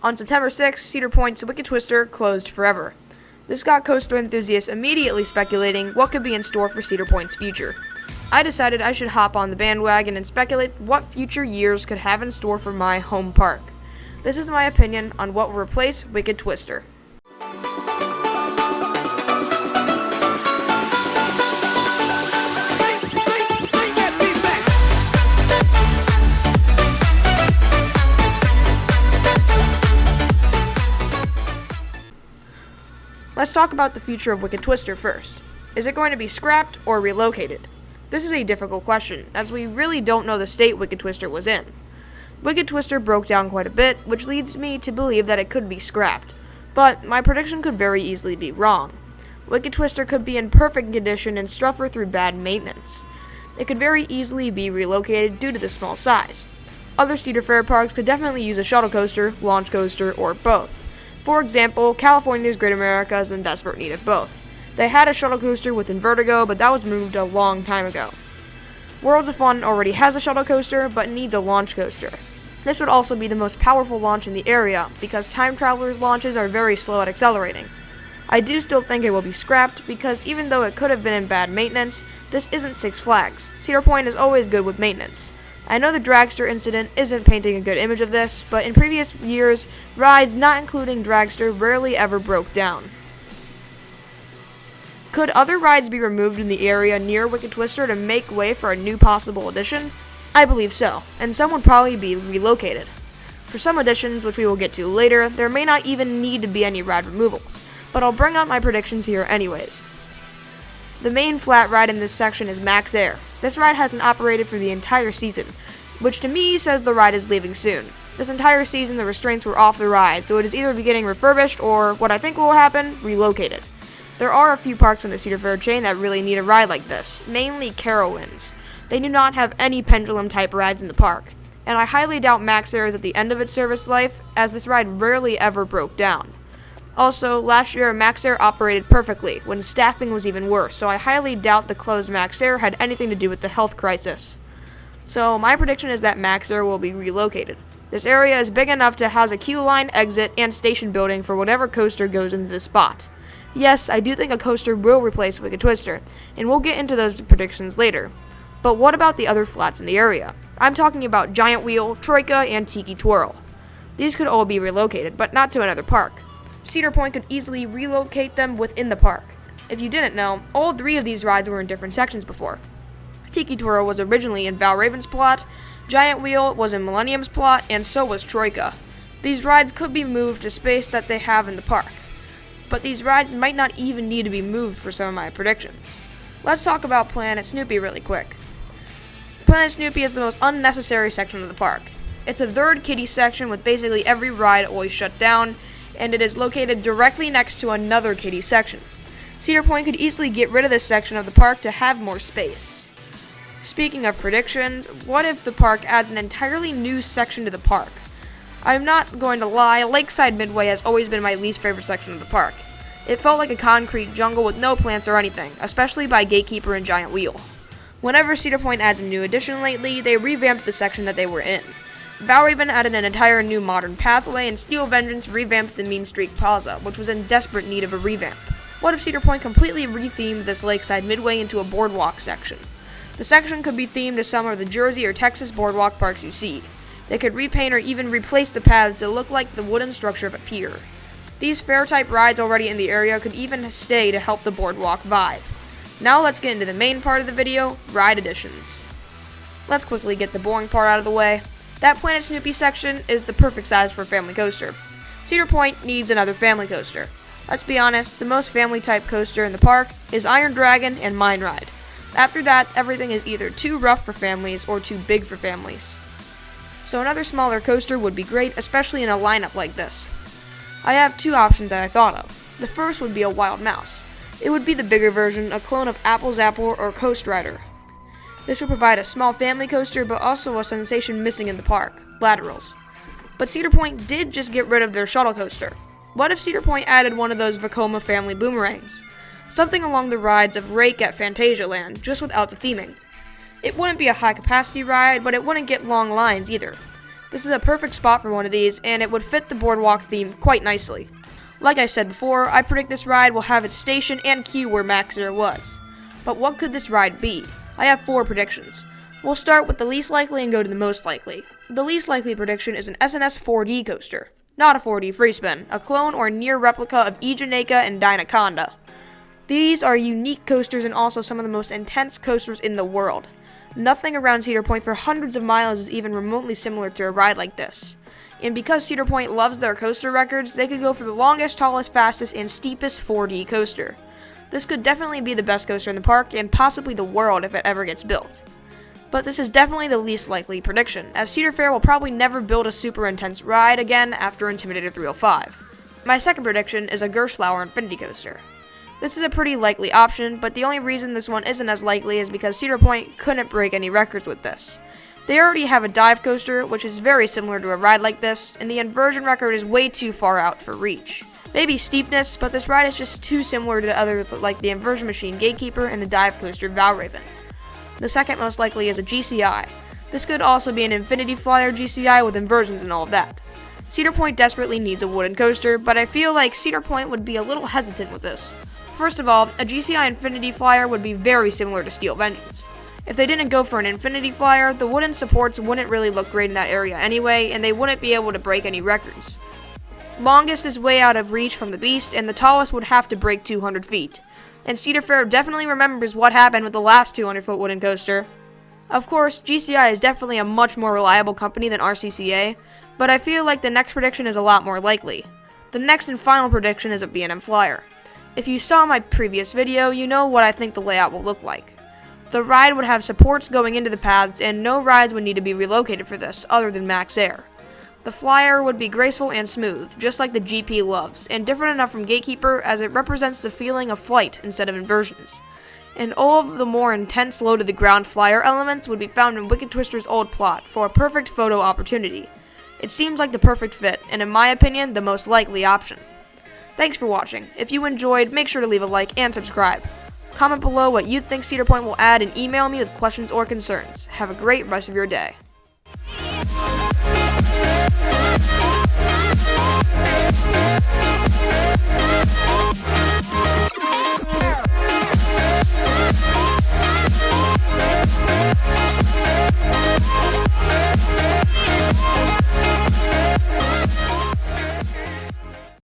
On September 6th, Cedar Point's Wicked Twister closed forever. This got coaster enthusiasts immediately speculating what could be in store for Cedar Point's future. I decided I should hop on the bandwagon and speculate what future years could have in store for my home park. This is my opinion on what will replace Wicked Twister. Let's talk about the future of Wicked Twister first. Is it going to be scrapped or relocated? This is a difficult question, as we really don't know the state Wicked Twister was in. Wicked Twister broke down quite a bit, which leads me to believe that it could be scrapped. But my prediction could very easily be wrong. Wicked Twister could be in perfect condition and suffer through bad maintenance. It could very easily be relocated due to the small size. Other Cedar Fair parks could definitely use a shuttle coaster, launch coaster, or both. For example, California's Great America is in desperate need of both. They had a shuttle coaster with Invertigo, but that was moved a long time ago. Worlds of Fun already has a shuttle coaster, but needs a launch coaster. This would also be the most powerful launch in the area, because Time Traveler's launches are very slow at accelerating. I do still think it will be scrapped, because even though it could have been in bad maintenance, this isn't Six Flags. Cedar Point is always good with maintenance. I know the Dragster incident isn't painting a good image of this, but in previous years, rides not including Dragster rarely ever broke down. Could other rides be removed in the area near Wicked Twister to make way for a new possible addition? I believe so, and some would probably be relocated. For some additions, which we will get to later, there may not even need to be any ride removals, but I'll bring out my predictions here anyways. The main flat ride in this section is Max Air. This ride hasn't operated for the entire season, which to me says the ride is leaving soon. This entire season the restraints were off the ride, so it is either getting refurbished or, what I think will happen, relocated. There are a few parks in the Cedar Fair chain that really need a ride like this, mainly Carowinds. They do not have any pendulum type rides in the park, and I highly doubt Max Air is at the end of its service life, as this ride rarely ever broke down. Also, last year Max Air operated perfectly, when staffing was even worse, so I highly doubt the closed Max Air had anything to do with the health crisis. So my prediction is that Max Air will be relocated. This area is big enough to house a queue line, exit, and station building for whatever coaster goes into this spot. Yes, I do think a coaster will replace Wicked Twister, and we'll get into those predictions later. But what about the other flats in the area? I'm talking about Giant Wheel, Troika, and Tiki Twirl. These could all be relocated, but not to another park. Cedar Point could easily relocate them within the park. If you didn't know, all three of these rides were in different sections before. Tiki Twirl was originally in Valraven's plot, Giant Wheel was in Millennium's plot, and so was Troika. These rides could be moved to space that they have in the park. But these rides might not even need to be moved for some of my predictions. Let's talk about Planet Snoopy really quick. Planet Snoopy is the most unnecessary section of the park. It's a third kiddie section with basically every ride always shut down, and it is located directly next to another kiddie section. Cedar Point could easily get rid of this section of the park to have more space. Speaking of predictions, what if the park adds an entirely new section to the park? I'm not going to lie, Lakeside Midway has always been my least favorite section of the park. It felt like a concrete jungle with no plants or anything, especially by Gatekeeper and Giant Wheel. Whenever Cedar Point adds a new addition lately, they revamped the section that they were in. Valraven added an entire new modern pathway, and Steel Vengeance revamped the Mean Streak Plaza, which was in desperate need of a revamp. What if Cedar Point completely rethemed this Lakeside Midway into a boardwalk section? The section could be themed to some of the Jersey or Texas boardwalk parks you see. They could repaint or even replace the paths to look like the wooden structure of a pier. These fair-type rides already in the area could even stay to help the boardwalk vibe. Now let's get into the main part of the video, ride additions. Let's quickly get the boring part out of the way. That Planet Snoopy section is the perfect size for a family coaster. Cedar Point needs another family coaster. Let's be honest, the most family-type coaster in the park is Iron Dragon and Mine Ride. After that, everything is either too rough for families or too big for families. So another smaller coaster would be great, especially in a lineup like this. I have two options that I thought of. The first would be a Wild Mouse. It would be the bigger version, a clone of Apple's Apple or Coast Rider. This would provide a small family coaster, but also a sensation missing in the park, laterals. But Cedar Point did just get rid of their shuttle coaster. What if Cedar Point added one of those Vekoma family boomerangs? Something along the rides of Rake at Fantasialand, just without the theming. It wouldn't be a high-capacity ride, but it wouldn't get long lines either. This is a perfect spot for one of these, and it would fit the boardwalk theme quite nicely. Like I said before, I predict this ride will have its station and queue where Max Air was. But what could this ride be? I have 4 predictions. We'll start with the least likely and go to the most likely. The least likely prediction is an SNS 4D coaster. Not a 4D free spin, a clone or near replica of Ejanaka and Dynaconda. These are unique coasters and also some of the most intense coasters in the world. Nothing around Cedar Point for hundreds of miles is even remotely similar to a ride like this. And because Cedar Point loves their coaster records, they could go for the longest, tallest, fastest, and steepest 4D coaster. This could definitely be the best coaster in the park and possibly the world if it ever gets built. But this is definitely the least likely prediction, as Cedar Fair will probably never build a super intense ride again after Intimidator 305. My second prediction is a Gershlower Infinity Coaster. This is a pretty likely option, but the only reason this one isn't as likely is because Cedar Point couldn't break any records with this. They already have a dive coaster, which is very similar to a ride like this, and the inversion record is way too far out for reach. Maybe steepness, but this ride is just too similar to others like the inversion machine Gatekeeper and the dive coaster Valraven. The second most likely is a GCI. This could also be an Infinity Flyer GCI with inversions and all of that. Cedar Point desperately needs a wooden coaster, but I feel like Cedar Point would be a little hesitant with this. First of all, a GCI Infinity Flyer would be very similar to Steel Vengeance. If they didn't go for an Infinity Flyer, the wooden supports wouldn't really look great in that area anyway, and they wouldn't be able to break any records. Longest is way out of reach from the Beast, and the tallest would have to break 200 feet. And Cedar Fair definitely remembers what happened with the last 200-foot wooden coaster. Of course, GCI is definitely a much more reliable company than RCCA, but I feel like the next prediction is a lot more likely. The next and final prediction is a B&M Flyer. If you saw my previous video, you know what I think the layout will look like. The ride would have supports going into the paths, and no rides would need to be relocated for this, other than Max Air. The Flyer would be graceful and smooth, just like the GP loves, and different enough from Gatekeeper as it represents the feeling of flight instead of inversions. And all of the more intense low-to-the-ground Flyer elements would be found in Wicked Twister's old plot for a perfect photo opportunity. It seems like the perfect fit, and in my opinion, the most likely option. Thanks for watching. If you enjoyed, make sure to leave a like and subscribe. Comment below what you think Cedar Point will add and email me with questions or concerns. Have a great rest of your day. We'll be right back.